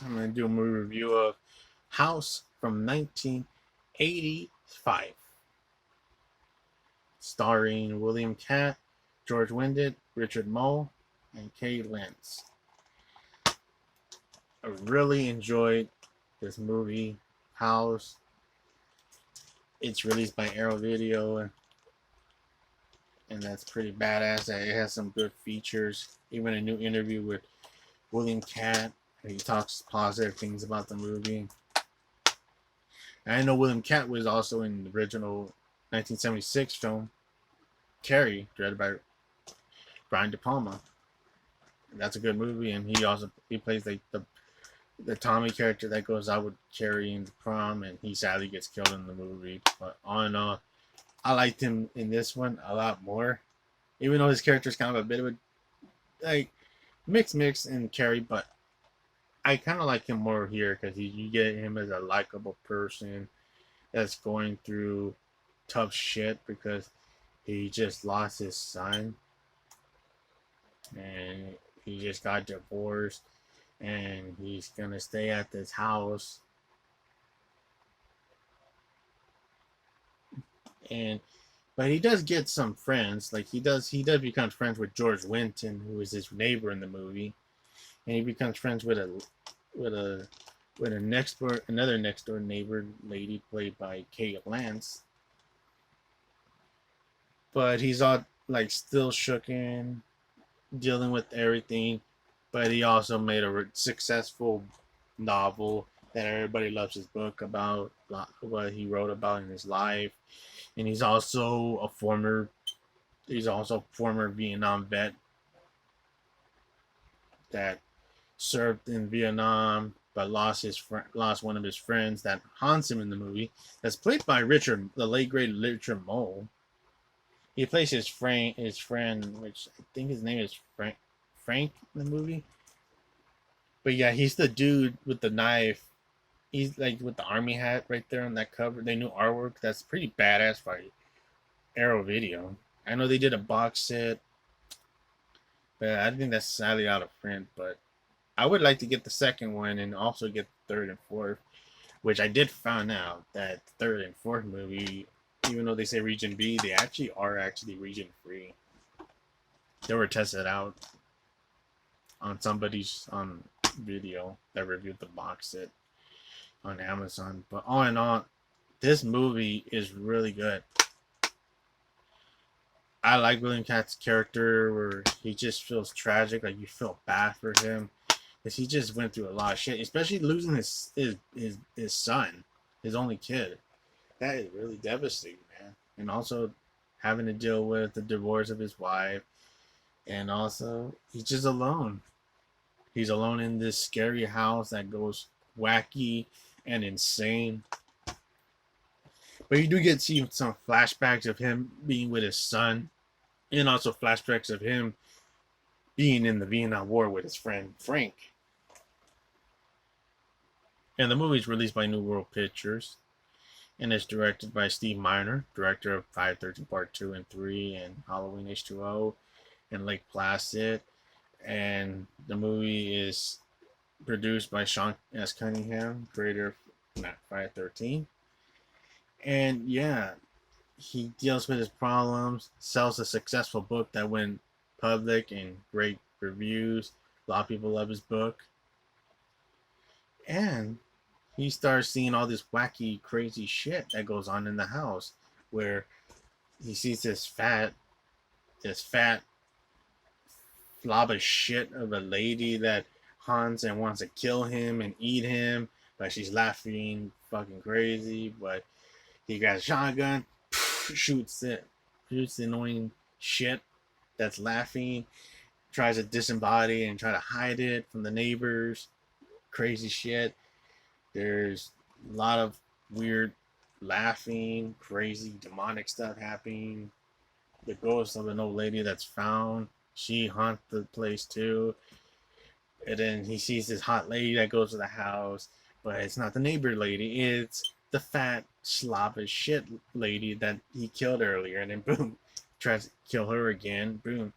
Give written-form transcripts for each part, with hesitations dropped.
I'm going to do a movie review of House from 1985, starring William Katt, George Wendt, Richard Moll, and Kay Lentz. I really enjoyed this movie, House. It's released by Arrow Video, and that's pretty badass. It has some good features. Even a new interview with William Katt. He talks positive things about the movie. And I know William Katt was also in the original 1976 film Carrie, directed by Brian De Palma. That's a good movie, and he plays like the Tommy character that goes out with Carrie in the prom, and he sadly gets killed in the movie. But all in all, I liked him in this one a lot more, even though his character is kind of a bit of a like mix in Carrie, but I kind of like him more here because you get him as a likable person that's going through tough shit because he just lost his son and he just got divorced and he's gonna stay at this house and but he does get some friends. Like he does become friends with George Winton, who is his neighbor in the movie, and he becomes friends with a another next door neighbor lady played by Kate Lance. But he's all like still shooken, dealing with everything. But he also made a successful novel that everybody loves his book about what he wrote about in his life. And he's also a former Vietnam vet that served in Vietnam but lost one of his friends that haunts him in the movie. That's played by the late great Richard Moll. He plays his friend, which I think his name is Frank in the movie. But yeah, he's the dude with the knife. He's like with the army hat right there on that cover. They new artwork. That's pretty badass by Arrow Video. I know they did a box set, but I think that's sadly out of print. But I would like to get the second one and also get the third and fourth, which I did find out that the third and fourth movie, even though they say region B, they are region free. They were tested out on somebody's video that reviewed the box set on Amazon. But all in all, this movie is really good. I like William Katt's character where he just feels tragic, like you feel bad for him because he just went through a lot of shit, especially losing his son, his only kid. That is really devastating, man. And also having to deal with the divorce of his wife, and also he's just alone. He's alone in this scary house that goes wacky and insane. But you do get to see some flashbacks of him being with his son, and also flashbacks of him being in the Vietnam War with his friend Frank. And the movie is released by New World Pictures, and it's directed by Steve Miner, director of 513 Part 2 and 3, and Halloween H2O, and Lake Placid. And the movie is produced by Sean S. Cunningham, creator of 513. And yeah, he deals with his problems, sells a successful book that went public and great reviews. A lot of people love his book. And he starts seeing all this wacky, crazy shit that goes on in the house, where he sees this fat blob of shit of a lady that haunts and wants to kill him and eat him, but she's laughing fucking crazy. But he got a shotgun, shoots the annoying shit that's laughing, tries to disembody and try to hide it from the neighbors. Crazy shit. There's a lot of weird laughing, crazy demonic stuff happening. The ghost of an old lady that's found, she haunts the place too. And then he sees this hot lady that goes to the house, but it's not the neighbor lady, it's the fat slob of shit lady that he killed earlier. And then boom, tries to kill her again. Boom.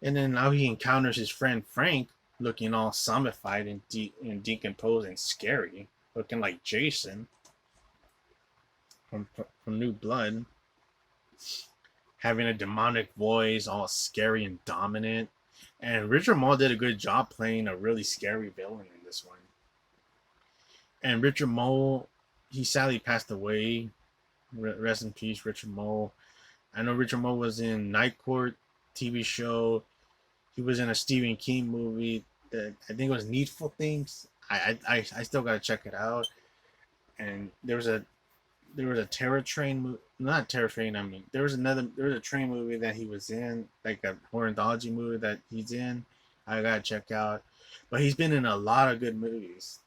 And then now he encounters his friend Frank, looking all zombified and decomposed and scary, looking like Jason from New Blood, having a demonic voice, all scary and dominant. And Richard Moll did a good job playing a really scary villain in this one. And Richard Moll, he sadly passed away. Rest in peace, Richard Moll. I know Richard Moll was in Night Court TV show. He was in a Stephen King movie that I think it was Needful Things. I still gotta check it out. And there was a Terror Train movie, not Terror Train. I mean, there was a train movie that he was in, like a horror anthology movie that he's in. I gotta check out. But he's been in a lot of good movies,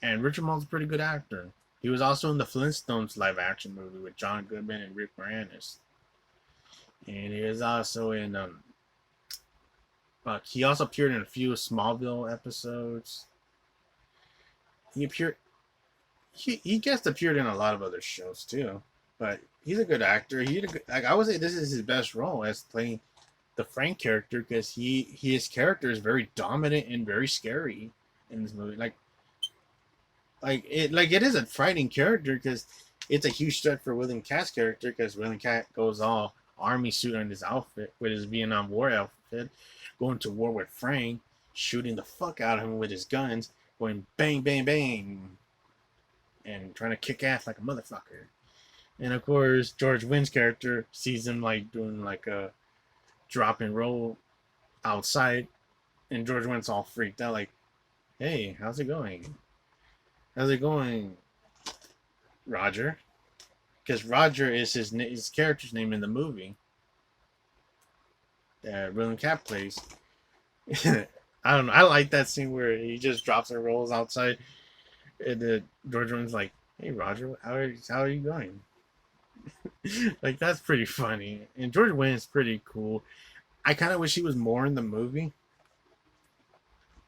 and Richard Moll's a pretty good actor. He was also in the Flintstones live action movie with John Goodman and Rick Moranis, and he was also in he also appeared in a few Smallville episodes. He guest appeared in a lot of other shows too, but he's a good actor. I would say this is his best role as playing the Frank character, because his character is very dominant and very scary in this movie. It is a frightening character because it's a huge threat for William Katt's character, because William Katt goes all army suit on his outfit with his Vietnam War outfit, going to war with Frank, shooting the fuck out of him with his guns, going bang bang bang, and trying to kick ass like a motherfucker. And of course, George Wynn's character sees him like doing like a drop and roll outside, and George Wynn's all freaked out, like, "Hey, how's it going? How's it going, Roger?" Because Roger is his character's name in the movie that William Katt plays. I don't know. I like that scene where he just drops and rolls outside, and George Wynn's like, "Hey, Roger, how are you going?" Like, that's pretty funny. And George Wynn is pretty cool. I kind of wish he was more in the movie,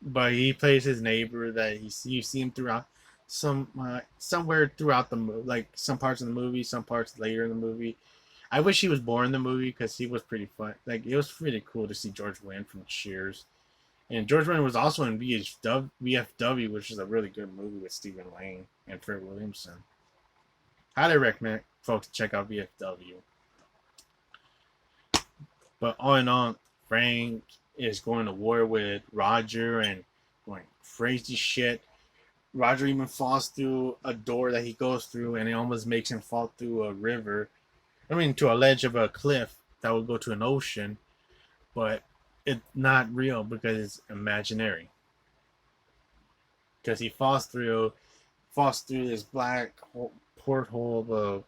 but he plays his neighbor that you see him throughout somewhere throughout the movie, like some parts of the movie, some parts later in the movie. I wish he was more in the movie because he was pretty fun. Like, it was pretty cool to see George Wynn from Cheers. And George Wynn was also in VFW, which is a really good movie with Stephen Lang and Fred Williamson. Highly recommend folks check out VFW. But all in all, Frank is going to war with Roger and going crazy shit. Roger even falls through a door that he goes through, and it almost makes him fall through a river. I mean, to a ledge of a cliff that would go to an ocean, but it's not real because it's imaginary. Because he falls through this black porthole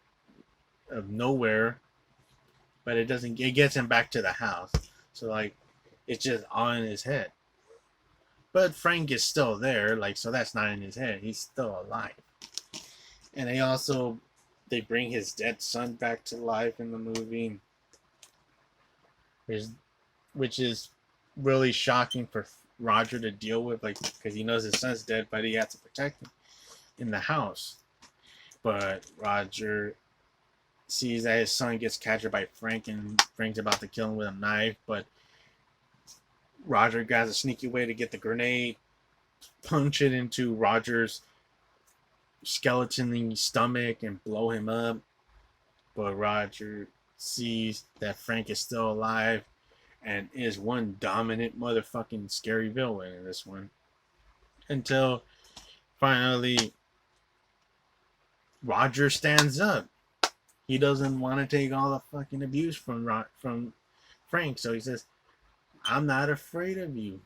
of nowhere, but it doesn't. It gets him back to the house. So like, it's just on his head. But Frank is still there, like, so that's not in his head. He's still alive. And they bring his dead son back to life in the movie, which is really shocking for Roger to deal with, like, because he knows his son's dead, but he has to protect him in the house. But Roger sees that his son gets captured by Frank, and Frank's about to kill him with a knife, but Roger has a sneaky way to get the grenade, punch it into Roger's skeleton stomach, and blow him up. But Roger sees that Frank is still alive and is one dominant motherfucking scary villain in this one. Until finally Roger stands up. He doesn't want to take all the fucking abuse from Frank, so he says, "I'm not afraid of you."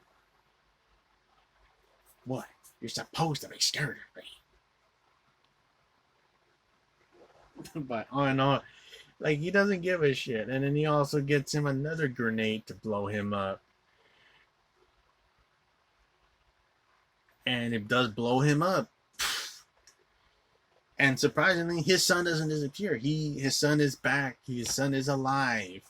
What? You're supposed to be scared of me. But all in all, like, he doesn't give a shit. And then he also gets him another grenade to blow him up. And it does blow him up. And surprisingly, his son doesn't disappear. His son is back. His son is alive.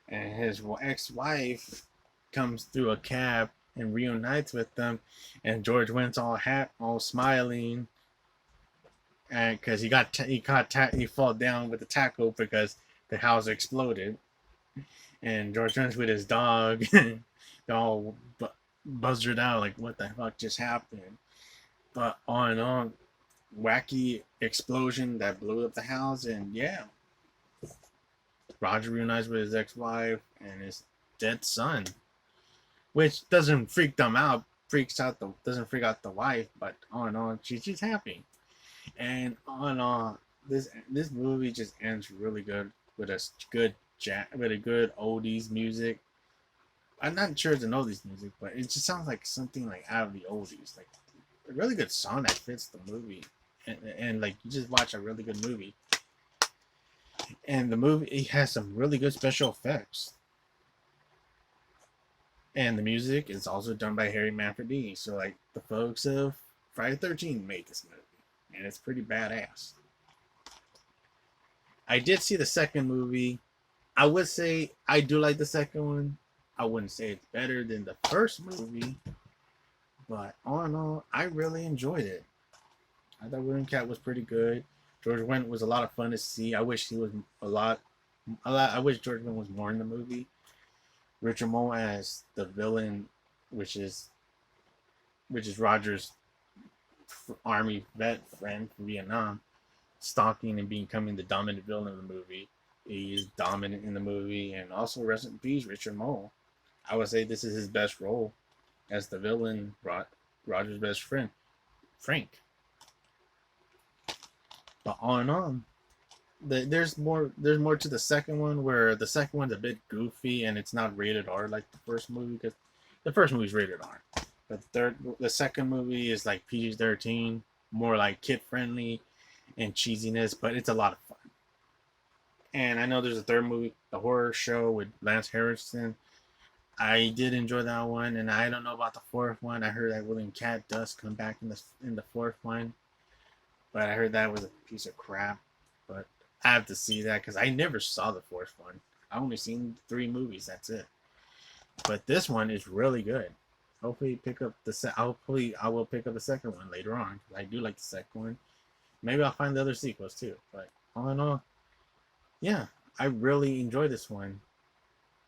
And his ex-wife comes through a cab and reunites with them. And George Wynn's all smiling, and because he fell down with the tackle because the house exploded. And George Wynn's with his dog, all buzzed out like, what the fuck just happened? But all in all, wacky explosion that blew up the house, and yeah, Roger reunites with his ex-wife and his dead son, which doesn't freak them out. Doesn't freak out the wife, but all in all, she's happy. And all in all, this movie just ends really good with a good oldies music. I'm not sure to know this music, but it just sounds like something like out of the oldies, like a really good song that fits the movie, and like you just watch a really good movie. And the movie, it has some really good special effects, and the music is also done by Harry Manfredini. So like the folks of Friday the 13th made this movie, and it's pretty badass. I did see the second movie. I would say I do like the second one. I wouldn't say it's better than the first movie, but all in all, I really enjoyed it. I thought William Katt was pretty good. George Wendt was a lot of fun to see. I wish he was a lot. I wish George Wendt was more in the movie. Richard Moll as the villain, which is Roger's army vet friend from Vietnam, stalking and becoming the dominant villain of the movie. He is dominant in the movie, and also rest in peace, Richard Moll. I would say this is his best role as the villain, Roger's best friend, Frank. But all in all, there's more to the second one, where the second one's a bit goofy and it's not rated R like the first movie, because the first movie's rated R. But the second movie is like PG-13, more like kid friendly and cheesiness, but it's a lot of fun. And I know there's a third movie, The Horror Show with Lance Henriksen. I did enjoy that one, and I don't know about the fourth one. I heard that William Katt does come back in the fourth one, but I heard that was a piece of crap. But I have to see that because I never saw the fourth one. I only seen 3 movies. That's it. But this one is really good. Hopefully, Hopefully, I will pick up the second one later on. I do like the second one. Maybe I'll find the other sequels too. But all in all, yeah, I really enjoyed this one.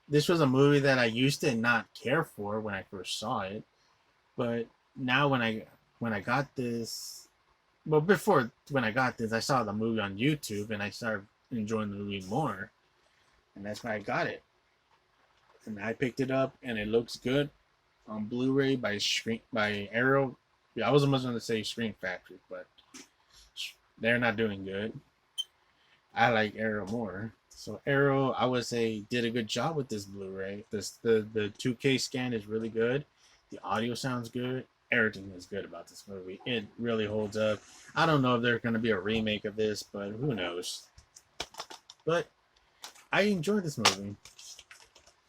This was a movie that I used to not care for when I first saw it, but now when I got this, well, before when I got this, I saw the movie on YouTube and I started enjoying the movie more, and that's why I got it. And I picked it up, and it looks good on Blu-ray by Arrow. Yeah, I was almost going to say Screen Factory, but they're not doing good. I like Arrow more. So Arrow, I would say, did a good job with this Blu-ray. The 2K scan is really good. The audio sounds good. Everything is good about this movie. It really holds up. I don't know if there's going to be a remake of this, but who knows. But I enjoyed this movie.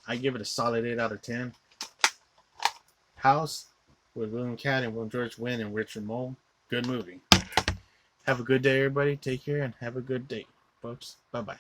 I give it a solid 8 out of 10. House with William Katt and George Wendt and Richard Moll. Good movie. Have a good day, everybody. Take care and have a good day, folks. Bye-bye.